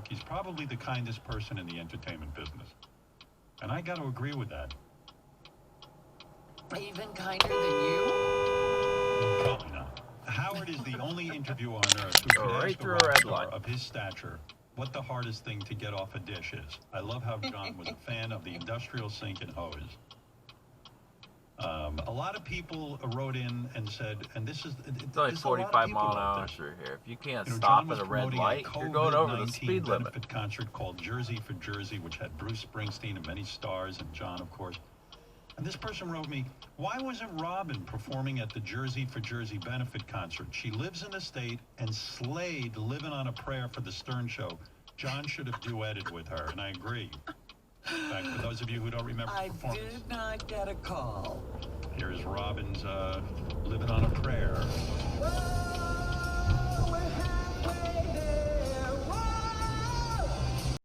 York, he's probably the kindest person in the entertainment business. And I got to agree with that. Even kinder than you? Probably not. Howard is the only interviewer on earth who can Right ask a through a rock red star light. of his stature what the hardest thing to get off a dish is. I love how John was a fan of the industrial sink and hose. A lot of people wrote in and said, and this is... It's only 45 mile an hour through here. If you can't stop at a red light, you're going over the speed limit. Benefit concert called Jersey for Jersey, which had Bruce Springsteen and many stars, and John, of course. And this person wrote me, why wasn't Robin performing at the Jersey for Jersey benefit concert? She lives in the state and slayed Living on a Prayer for the Stern Show. John should have duetted with her, and I agree. In fact, for those of you who don't remember the performance, I did not get a call. here's Robin's Living on a Prayer.